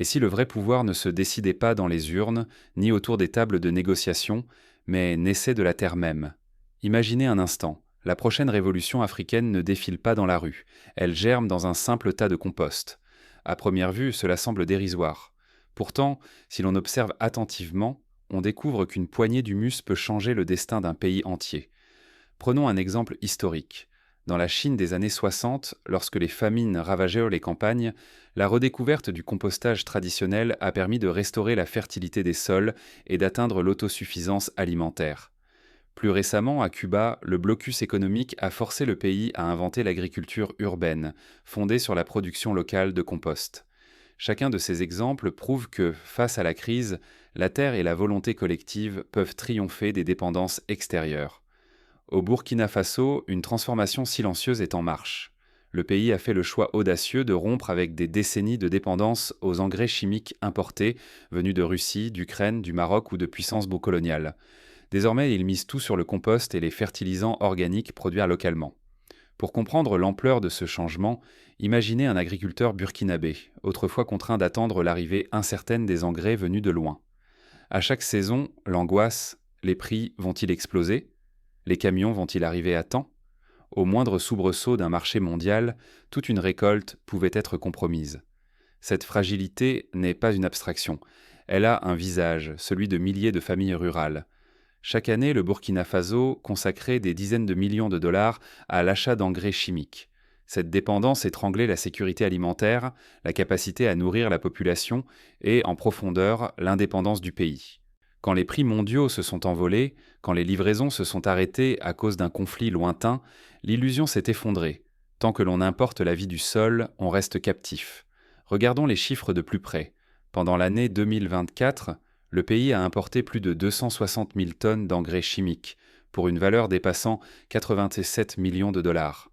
Et si le vrai pouvoir ne se décidait pas dans les urnes, ni autour des tables de négociation, mais naissait de la terre même? Imaginez un instant, la prochaine révolution africaine ne défile pas dans la rue, elle germe dans un simple tas de compost. À première vue, cela semble dérisoire. Pourtant, si l'on observe attentivement, on découvre qu'une poignée d'humus peut changer le destin d'un pays entier. Prenons un exemple historique. Dans la Chine des années 60, lorsque les famines ravagèrent les campagnes, la redécouverte du compostage traditionnel a permis de restaurer la fertilité des sols et d'atteindre l'autosuffisance alimentaire. Plus récemment, à Cuba, le blocus économique a forcé le pays à inventer l'agriculture urbaine, fondée sur la production locale de compost. Chacun de ces exemples prouve que, face à la crise, la terre et la volonté collective peuvent triompher des dépendances extérieures. Au Burkina Faso, une transformation silencieuse est en marche. Le pays a fait le choix audacieux de rompre avec des décennies de dépendance aux engrais chimiques importés, venus de Russie, d'Ukraine, du Maroc ou de puissances coloniales. Désormais, il mise tout sur le compost et les fertilisants organiques produits localement. Pour comprendre l'ampleur de ce changement, imaginez un agriculteur burkinabé, autrefois contraint d'attendre l'arrivée incertaine des engrais venus de loin. À chaque saison, l'angoisse, les prix vont-ils exploser? Les camions vont-ils arriver à temps? Au moindre soubresaut d'un marché mondial, toute une récolte pouvait être compromise. Cette fragilité n'est pas une abstraction. Elle a un visage, celui de milliers de familles rurales. Chaque année, le Burkina Faso consacrait des dizaines de millions de dollars à l'achat d'engrais chimiques. Cette dépendance étranglait la sécurité alimentaire, la capacité à nourrir la population et, en profondeur, l'indépendance du pays. Quand les prix mondiaux se sont envolés, quand les livraisons se sont arrêtées à cause d'un conflit lointain, l'illusion s'est effondrée. Tant que l'on importe la vie du sol, on reste captif. Regardons les chiffres de plus près. Pendant l'année 2024, le pays a importé plus de 260 000 tonnes d'engrais chimiques, pour une valeur dépassant 87 millions de dollars.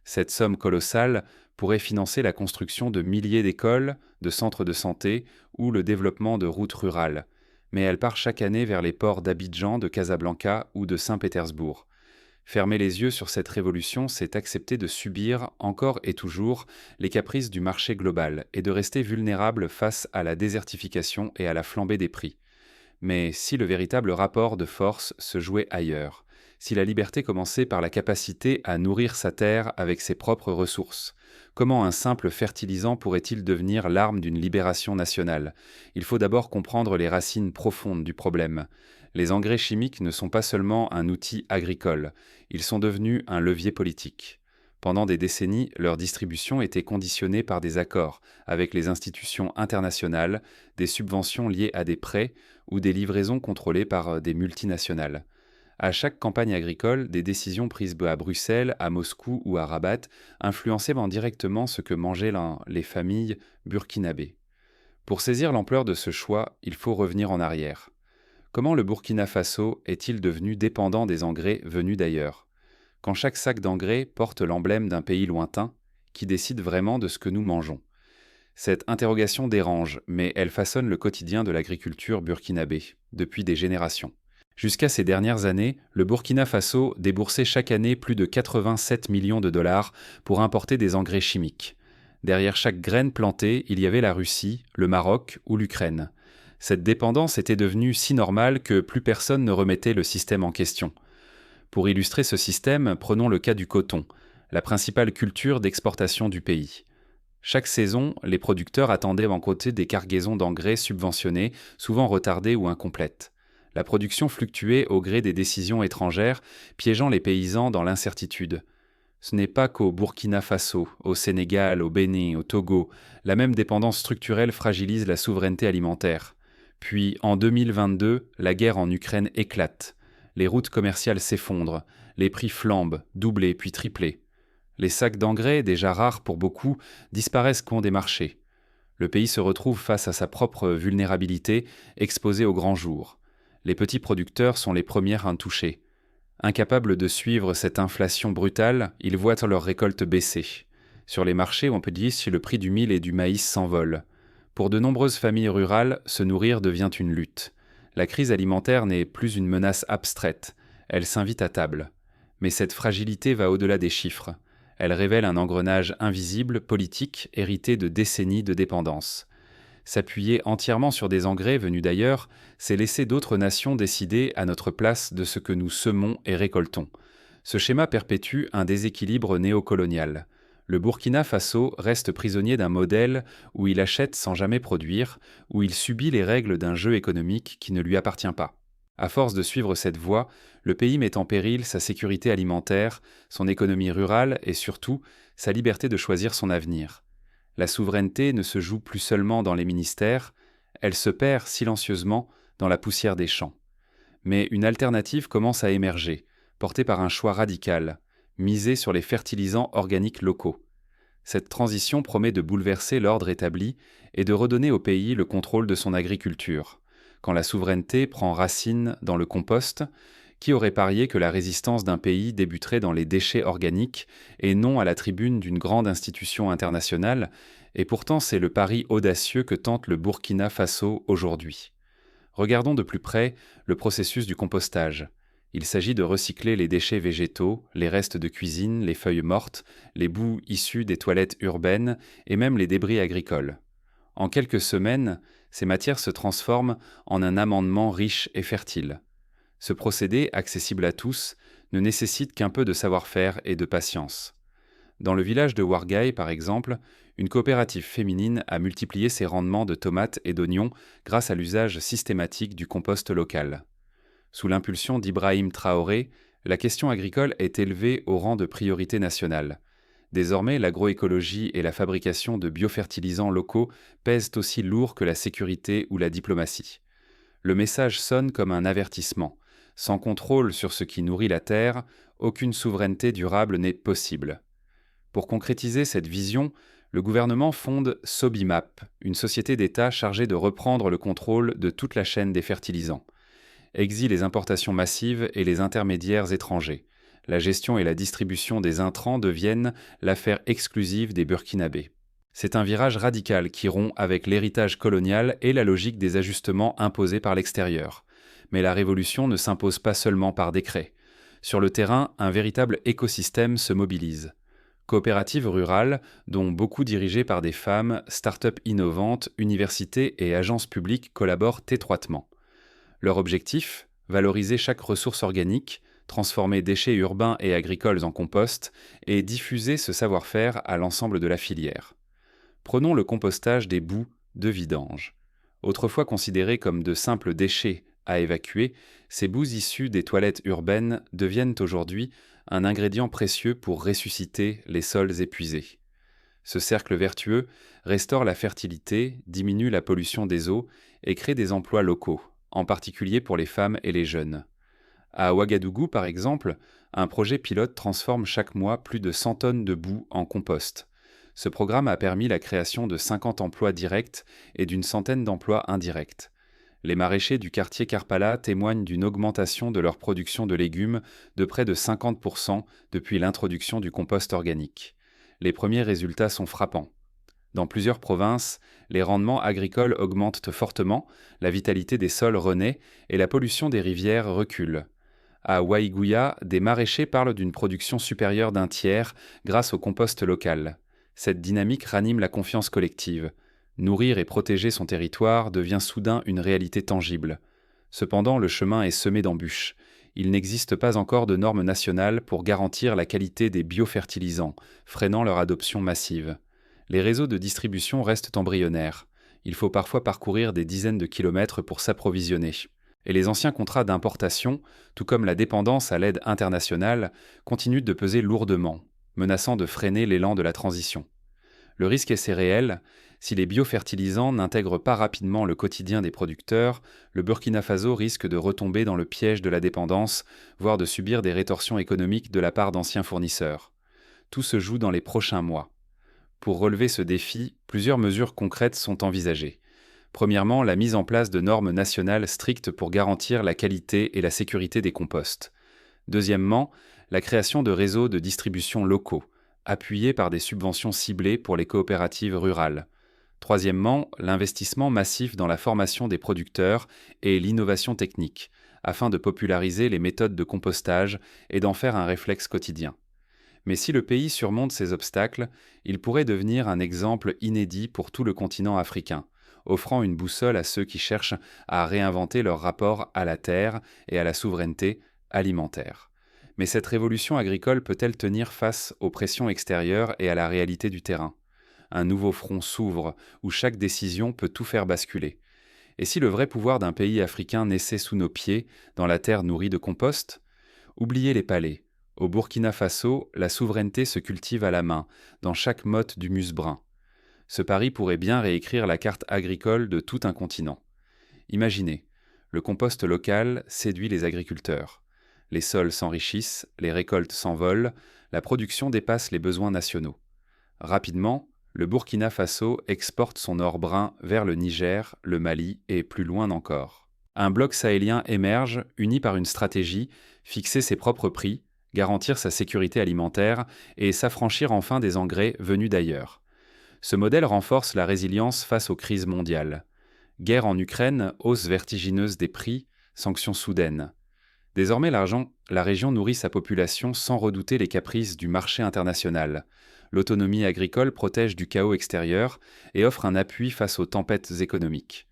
Cette somme colossale pourrait financer la construction de milliers d'écoles, de centres de santé ou le développement de routes rurales. Mais elle part chaque année vers les ports d'Abidjan, de Casablanca ou de Saint-Pétersbourg. Fermer les yeux sur cette révolution, c'est accepter de subir, encore et toujours, les caprices du marché global et de rester vulnérable face à la désertification et à la flambée des prix. Mais si le véritable rapport de force se jouait ailleurs, si la liberté commençait par la capacité à nourrir sa terre avec ses propres ressources, comment un simple fertilisant pourrait-il devenir l'arme d'une libération nationale? Il faut d'abord comprendre les racines profondes du problème. Les engrais chimiques ne sont pas seulement un outil agricole, ils sont devenus un levier politique. Pendant des décennies, leur distribution était conditionnée par des accords avec les institutions internationales, des subventions liées à des prêts ou des livraisons contrôlées par des multinationales. À chaque campagne agricole, des décisions prises à Bruxelles, à Moscou ou à Rabat influençaient directement ce que mangeaient les familles burkinabées. Pour saisir l'ampleur de ce choix, il faut revenir en arrière. Comment le Burkina Faso est-il devenu dépendant des engrais venus d'ailleurs? Quand chaque sac d'engrais porte l'emblème d'un pays lointain, qui décide vraiment de ce que nous mangeons? Cette interrogation dérange, mais elle façonne le quotidien de l'agriculture burkinabé, depuis des générations. Jusqu'à ces dernières années, le Burkina Faso déboursait chaque année plus de 87 millions de dollars pour importer des engrais chimiques. Derrière chaque graine plantée, il y avait la Russie, le Maroc ou l'Ukraine. Cette dépendance était devenue si normale que plus personne ne remettait le système en question. Pour illustrer ce système, prenons le cas du coton, la principale culture d'exportation du pays. Chaque saison, les producteurs attendaient en côté des cargaisons d'engrais subventionnés, souvent retardées ou incomplètes. La production fluctuait au gré des décisions étrangères, piégeant les paysans dans l'incertitude. Ce n'est pas qu'au Burkina Faso, au Sénégal, au Bénin, au Togo, la même dépendance structurelle fragilise la souveraineté alimentaire. Puis, en 2022, la guerre en Ukraine éclate. Les routes commerciales s'effondrent, les prix flambent, doublés puis triplés. Les sacs d'engrais, déjà rares pour beaucoup, disparaissent coin des marchés. Le pays se retrouve face à sa propre vulnérabilité, exposé au grand jour. Les petits producteurs sont les premiers intouchés. Incapables de suivre cette inflation brutale, ils voient leur récolte baisser. Sur les marchés, on peut dire si le prix du mil et du maïs s'envole. Pour de nombreuses familles rurales, se nourrir devient une lutte. La crise alimentaire n'est plus une menace abstraite, elle s'invite à table. Mais cette fragilité va au-delà des chiffres. Elle révèle un engrenage invisible, politique, hérité de décennies de dépendance. S'appuyer entièrement sur des engrais venus d'ailleurs, c'est laisser d'autres nations décider à notre place de ce que nous semons et récoltons. Ce schéma perpétue un déséquilibre néocolonial. Le Burkina Faso reste prisonnier d'un modèle où il achète sans jamais produire, où il subit les règles d'un jeu économique qui ne lui appartient pas. À force de suivre cette voie, le pays met en péril sa sécurité alimentaire, son économie rurale et surtout sa liberté de choisir son avenir. La souveraineté ne se joue plus seulement dans les ministères, elle se perd silencieusement dans la poussière des champs. Mais une alternative commence à émerger, portée par un choix radical, miser sur les fertilisants organiques locaux. Cette transition promet de bouleverser l'ordre établi et de redonner au pays le contrôle de son agriculture. Quand la souveraineté prend racine dans le compost, qui aurait parié que la résistance d'un pays débuterait dans les déchets organiques et non à la tribune d'une grande institution internationale, et pourtant c'est le pari audacieux que tente le Burkina Faso aujourd'hui. Regardons de plus près le processus du compostage. Il s'agit de recycler les déchets végétaux, les restes de cuisine, les feuilles mortes, les boues issues des toilettes urbaines et même les débris agricoles. En quelques semaines, ces matières se transforment en un amendement riche et fertile. Ce procédé, accessible à tous, ne nécessite qu'un peu de savoir-faire et de patience. Dans le village de Ouarghaï, par exemple, une coopérative féminine a multiplié ses rendements de tomates et d'oignons grâce à l'usage systématique du compost local. Sous l'impulsion d'Ibrahim Traoré, la question agricole est élevée au rang de priorité nationale. Désormais, l'agroécologie et la fabrication de biofertilisants locaux pèsent aussi lourd que la sécurité ou la diplomatie. Le message sonne comme un avertissement. Sans contrôle sur ce qui nourrit la terre, aucune souveraineté durable n'est possible. Pour concrétiser cette vision, le gouvernement fonde Sobimap, une société d'État chargée de reprendre le contrôle de toute la chaîne des fertilisants. Exile les importations massives et les intermédiaires étrangers. La gestion et la distribution des intrants deviennent l'affaire exclusive des Burkinabés. C'est un virage radical qui rompt avec l'héritage colonial et la logique des ajustements imposés par l'extérieur. Mais la révolution ne s'impose pas seulement par décret. Sur le terrain, un véritable écosystème se mobilise. Coopératives rurales, dont beaucoup dirigées par des femmes, start-up innovantes, universités et agences publiques collaborent étroitement. Leur objectif, valoriser chaque ressource organique, transformer déchets urbains et agricoles en compost et diffuser ce savoir-faire à l'ensemble de la filière. Prenons le compostage des boues de vidange. Autrefois considérés comme de simples déchets à évacuer, ces boues issues des toilettes urbaines deviennent aujourd'hui un ingrédient précieux pour ressusciter les sols épuisés. Ce cercle vertueux restaure la fertilité, diminue la pollution des eaux et crée des emplois locaux, en particulier pour les femmes et les jeunes. À Ouagadougou, par exemple, un projet pilote transforme chaque mois plus de 100 tonnes de boue en compost. Ce programme a permis la création de 50 emplois directs et d'une centaine d'emplois indirects. Les maraîchers du quartier Karpala témoignent d'une augmentation de leur production de légumes de près de 50% depuis l'introduction du compost organique. Les premiers résultats sont frappants. Dans plusieurs provinces, les rendements agricoles augmentent fortement, la vitalité des sols renaît et la pollution des rivières recule. À Waïgouya, des maraîchers parlent d'une production supérieure d'un tiers grâce au compost local. Cette dynamique ranime la confiance collective. Nourrir et protéger son territoire devient soudain une réalité tangible. Cependant, le chemin est semé d'embûches. Il n'existe pas encore de normes nationales pour garantir la qualité des biofertilisants, freinant leur adoption massive. Les réseaux de distribution restent embryonnaires. Il faut parfois parcourir des dizaines de kilomètres pour s'approvisionner. Et les anciens contrats d'importation, tout comme la dépendance à l'aide internationale, continuent de peser lourdement, menaçant de freiner l'élan de la transition. Le risque est réel. Si les biofertilisants n'intègrent pas rapidement le quotidien des producteurs, le Burkina Faso risque de retomber dans le piège de la dépendance, voire de subir des rétorsions économiques de la part d'anciens fournisseurs. Tout se joue dans les prochains mois. Pour relever ce défi, plusieurs mesures concrètes sont envisagées. Premièrement, la mise en place de normes nationales strictes pour garantir la qualité et la sécurité des composts. Deuxièmement, la création de réseaux de distribution locaux, appuyés par des subventions ciblées pour les coopératives rurales. Troisièmement, l'investissement massif dans la formation des producteurs et l'innovation technique, afin de populariser les méthodes de compostage et d'en faire un réflexe quotidien. Mais si le pays surmonte ces obstacles, il pourrait devenir un exemple inédit pour tout le continent africain. offrant une boussole à ceux qui cherchent à réinventer leur rapport à la terre et à la souveraineté alimentaire. Mais cette révolution agricole peut-elle tenir face aux pressions extérieures et à la réalité du terrain? Un nouveau front s'ouvre, où chaque décision peut tout faire basculer. Et si le vrai pouvoir d'un pays africain naissait sous nos pieds, dans la terre nourrie de compost? Oubliez les palais. Au Burkina Faso, la souveraineté se cultive à la main, dans chaque motte d'humus brun. Ce pari pourrait bien réécrire la carte agricole de tout un continent. Imaginez, le compost local séduit les agriculteurs. Les sols s'enrichissent, les récoltes s'envolent, la production dépasse les besoins nationaux. Rapidement, le Burkina Faso exporte son or brun vers le Niger, le Mali et plus loin encore. Un bloc sahélien émerge, uni par une stratégie, fixer ses propres prix, garantir sa sécurité alimentaire et s'affranchir enfin des engrais venus d'ailleurs. Ce modèle renforce la résilience face aux crises mondiales. Guerre en Ukraine, hausse vertigineuse des prix, sanctions soudaines. Désormais, la région nourrit sa population sans redouter les caprices du marché international. L'autonomie agricole protège du chaos extérieur et offre un appui face aux tempêtes économiques.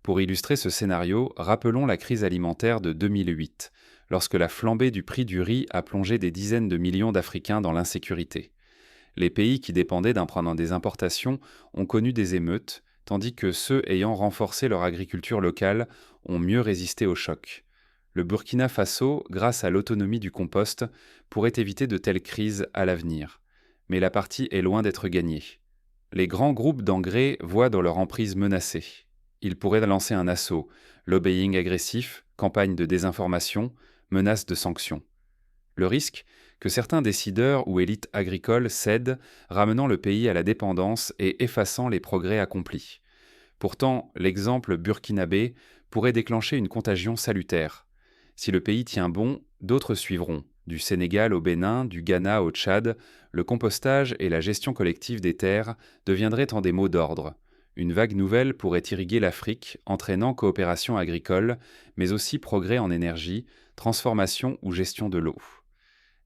Pour illustrer ce scénario, rappelons la crise alimentaire de 2008, lorsque la flambée du prix du riz a plongé des dizaines de millions d'Africains dans l'insécurité. Les pays qui dépendaient d'un des importations ont connu des émeutes, tandis que ceux ayant renforcé leur agriculture locale ont mieux résisté au choc. Le Burkina Faso, grâce à l'autonomie du compost, pourrait éviter de telles crises à l'avenir. Mais la partie est loin d'être gagnée. Les grands groupes d'engrais voient dans leur emprise menacée. Ils pourraient lancer un assaut, lobbying agressif, campagne de désinformation, menace de sanctions. Le risque? Que certains décideurs ou élites agricoles cèdent, ramenant le pays à la dépendance et effaçant les progrès accomplis. Pourtant, l'exemple burkinabé pourrait déclencher une contagion salutaire. Si le pays tient bon, d'autres suivront. Du Sénégal au Bénin, du Ghana au Tchad, le compostage et la gestion collective des terres deviendraient en des mots d'ordre. Une vague nouvelle pourrait irriguer l'Afrique, entraînant coopération agricole, mais aussi progrès en énergie, transformation ou gestion de l'eau.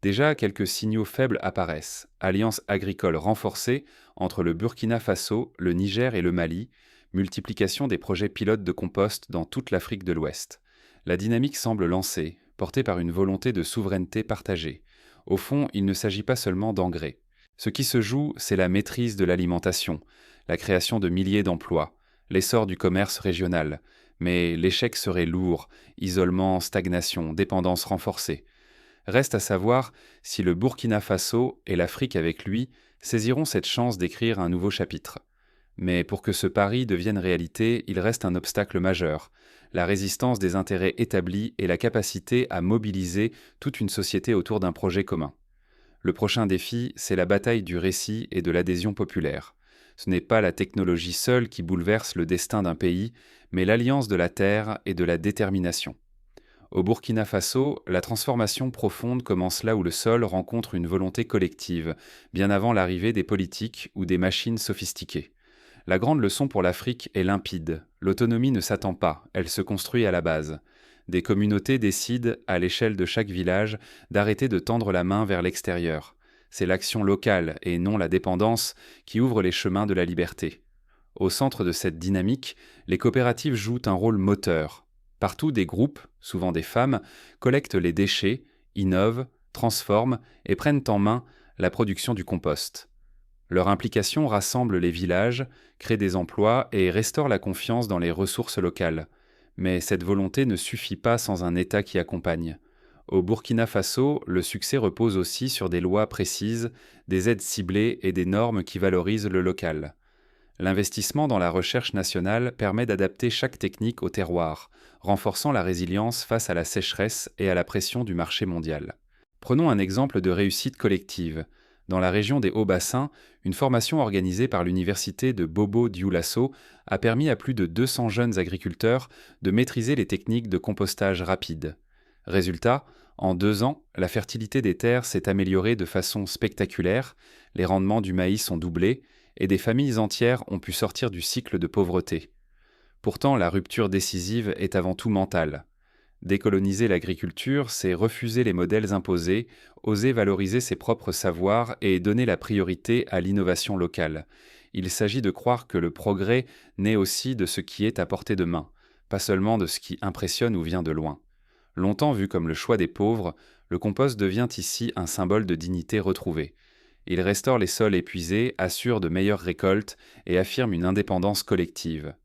Déjà, quelques signaux faibles apparaissent. Alliance agricole renforcée entre le Burkina Faso, le Niger et le Mali, multiplication des projets pilotes de compost dans toute l'Afrique de l'Ouest. La dynamique semble lancée, portée par une volonté de souveraineté partagée. Au fond, il ne s'agit pas seulement d'engrais. Ce qui se joue, c'est la maîtrise de l'alimentation, la création de milliers d'emplois, l'essor du commerce régional. Mais l'échec serait lourd, isolement, stagnation, dépendance renforcée. Reste à savoir si le Burkina Faso et l'Afrique avec lui saisiront cette chance d'écrire un nouveau chapitre. Mais pour que ce pari devienne réalité, il reste un obstacle majeur, la résistance des intérêts établis et la capacité à mobiliser toute une société autour d'un projet commun. Le prochain défi, c'est la bataille du récit et de l'adhésion populaire. Ce n'est pas la technologie seule qui bouleverse le destin d'un pays, mais l'alliance de la terre et de la détermination. Au Burkina Faso, la transformation profonde commence là où le sol rencontre une volonté collective, bien avant l'arrivée des politiques ou des machines sophistiquées. La grande leçon pour l'Afrique est limpide. L'autonomie ne s'attend pas, elle se construit à la base. Des communautés décident, à l'échelle de chaque village, d'arrêter de tendre la main vers l'extérieur. C'est l'action locale, et non la dépendance, qui ouvre les chemins de la liberté. Au centre de cette dynamique, les coopératives jouent un rôle moteur. Partout, des groupes, souvent des femmes, collectent les déchets, innovent, transforment et prennent en main la production du compost. Leur implication rassemble les villages, crée des emplois et restaure la confiance dans les ressources locales. Mais cette volonté ne suffit pas sans un État qui accompagne. Au Burkina Faso, le succès repose aussi sur des lois précises, des aides ciblées et des normes qui valorisent le local. L'investissement dans la recherche nationale permet d'adapter chaque technique au terroir, renforçant la résilience face à la sécheresse et à la pression du marché mondial. Prenons un exemple de réussite collective. Dans la région des Hauts-Bassins, une formation organisée par l'université de Bobo-Dioulasso a permis à plus de 200 jeunes agriculteurs de maîtriser les techniques de compostage rapide. Résultat, en 2 ans, la fertilité des terres s'est améliorée de façon spectaculaire, les rendements du maïs ont doublé, et des familles entières ont pu sortir du cycle de pauvreté. Pourtant, la rupture décisive est avant tout mentale. Décoloniser l'agriculture, c'est refuser les modèles imposés, oser valoriser ses propres savoirs et donner la priorité à l'innovation locale. Il s'agit de croire que le progrès naît aussi de ce qui est à portée de main, pas seulement de ce qui impressionne ou vient de loin. Longtemps vu comme le choix des pauvres, le compost devient ici un symbole de dignité retrouvée. Il restaure les sols épuisés, assure de meilleures récoltes et affirme une indépendance collective.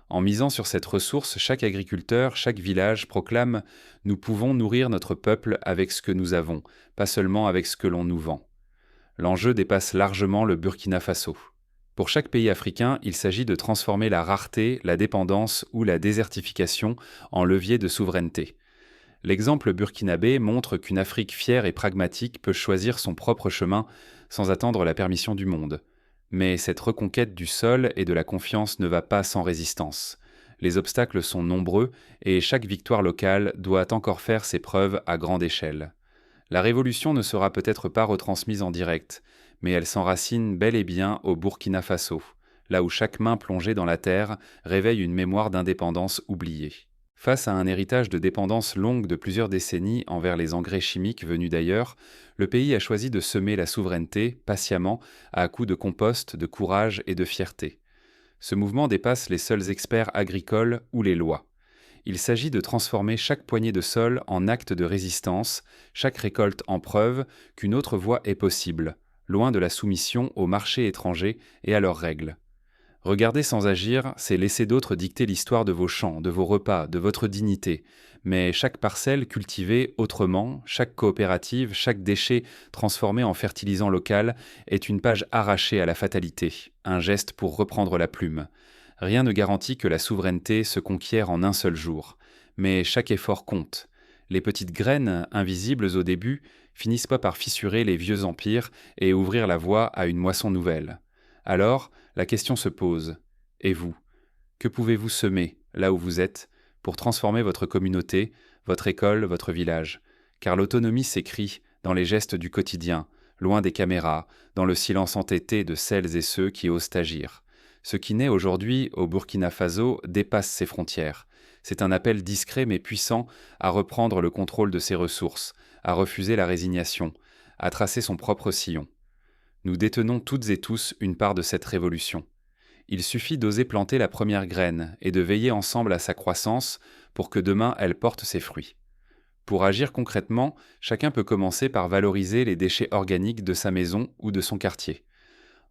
En misant sur cette ressource, chaque agriculteur, chaque village proclame « Nous pouvons nourrir notre peuple avec ce que nous avons, pas seulement avec ce que l'on nous vend ». L'enjeu dépasse largement le Burkina Faso. Pour chaque pays africain, il s'agit de transformer la rareté, la dépendance ou la désertification en levier de souveraineté. L'exemple burkinabé montre qu'une Afrique fière et pragmatique peut choisir son propre chemin sans attendre la permission du monde. Mais cette reconquête du sol et de la confiance ne va pas sans résistance. Les obstacles sont nombreux et chaque victoire locale doit encore faire ses preuves à grande échelle. La révolution ne sera peut-être pas retransmise en direct, mais elle s'enracine bel et bien au Burkina Faso, là où chaque main plongée dans la terre réveille une mémoire d'indépendance oubliée. Face à un héritage de dépendance longue de plusieurs décennies envers les engrais chimiques venus d'ailleurs, le pays a choisi de semer la souveraineté, patiemment, à coups de compost, de courage et de fierté. Ce mouvement dépasse les seuls experts agricoles ou les lois. Il s'agit de transformer chaque poignée de sol en acte de résistance, chaque récolte en preuve qu'une autre voie est possible, loin de la soumission aux marchés étrangers et à leurs règles. Regarder sans agir, c'est laisser d'autres dicter l'histoire de vos champs, de vos repas, de votre dignité. Mais chaque parcelle cultivée autrement, chaque coopérative, chaque déchet transformé en fertilisant local est une page arrachée à la fatalité, un geste pour reprendre la plume. Rien ne garantit que la souveraineté se conquiert en un seul jour. Mais chaque effort compte. Les petites graines, invisibles au début, finissent pas par fissurer les vieux empires et ouvrir la voie à une moisson nouvelle. Alors, la question se pose. Et vous? Que pouvez-vous semer, là où vous êtes, pour transformer votre communauté, votre école, votre village? Car l'autonomie s'écrit dans les gestes du quotidien, loin des caméras, dans le silence entêté de celles et ceux qui osent agir. Ce qui naît aujourd'hui au Burkina Faso dépasse ses frontières. C'est un appel discret mais puissant à reprendre le contrôle de ses ressources, à refuser la résignation, à tracer son propre sillon. Nous détenons toutes et tous une part de cette révolution. Il suffit d'oser planter la première graine et de veiller ensemble à sa croissance pour que demain elle porte ses fruits. Pour agir concrètement, chacun peut commencer par valoriser les déchets organiques de sa maison ou de son quartier.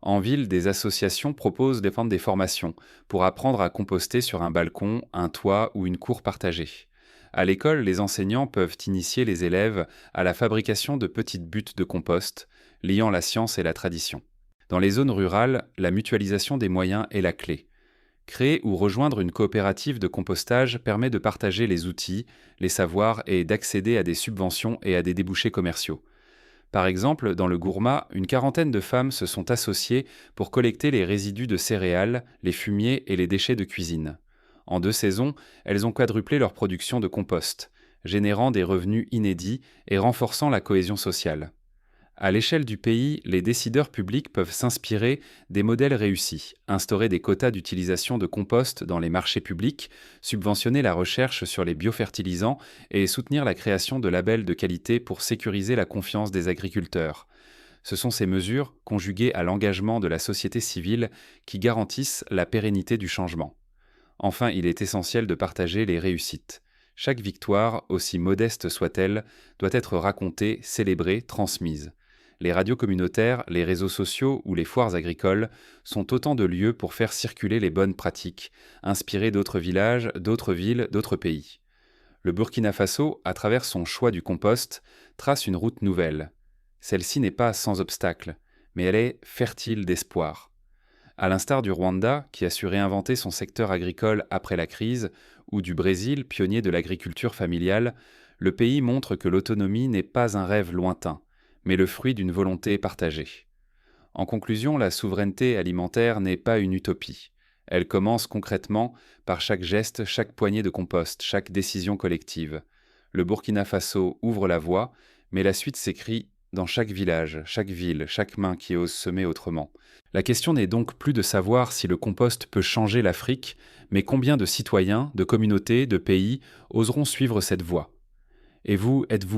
En ville, des associations proposent de prendre des formations pour apprendre à composter sur un balcon, un toit ou une cour partagée. À l'école, les enseignants peuvent initier les élèves à la fabrication de petites buttes de compost, liant la science et la tradition. Dans les zones rurales, la mutualisation des moyens est la clé. Créer ou rejoindre une coopérative de compostage permet de partager les outils, les savoirs et d'accéder à des subventions et à des débouchés commerciaux. Par exemple, dans le Gourma, une quarantaine de femmes se sont associées pour collecter les résidus de céréales, les fumiers et les déchets de cuisine. En 2 saisons, elles ont quadruplé leur production de compost, générant des revenus inédits et renforçant la cohésion sociale. À l'échelle du pays, les décideurs publics peuvent s'inspirer des modèles réussis, instaurer des quotas d'utilisation de compost dans les marchés publics, subventionner la recherche sur les biofertilisants et soutenir la création de labels de qualité pour sécuriser la confiance des agriculteurs. Ce sont ces mesures, conjuguées à l'engagement de la société civile, qui garantissent la pérennité du changement. Enfin, il est essentiel de partager les réussites. Chaque victoire, aussi modeste soit-elle, doit être racontée, célébrée, transmise. Les radios communautaires, les réseaux sociaux ou les foires agricoles sont autant de lieux pour faire circuler les bonnes pratiques, inspirer d'autres villages, d'autres villes, d'autres pays. Le Burkina Faso, à travers son choix du compost, trace une route nouvelle. Celle-ci n'est pas sans obstacles, mais elle est fertile d'espoir. À l'instar du Rwanda, qui a su réinventer son secteur agricole après la crise, ou du Brésil, pionnier de l'agriculture familiale, le pays montre que l'autonomie n'est pas un rêve lointain, mais le fruit d'une volonté partagée. En conclusion, la souveraineté alimentaire n'est pas une utopie. Elle commence concrètement par chaque geste, chaque poignée de compost, chaque décision collective. Le Burkina Faso ouvre la voie, mais la suite s'écrit dans chaque village, chaque ville, chaque main qui ose semer autrement. La question n'est donc plus de savoir si le compost peut changer l'Afrique, mais combien de citoyens, de communautés, de pays oseront suivre cette voie. Et vous, êtes-vous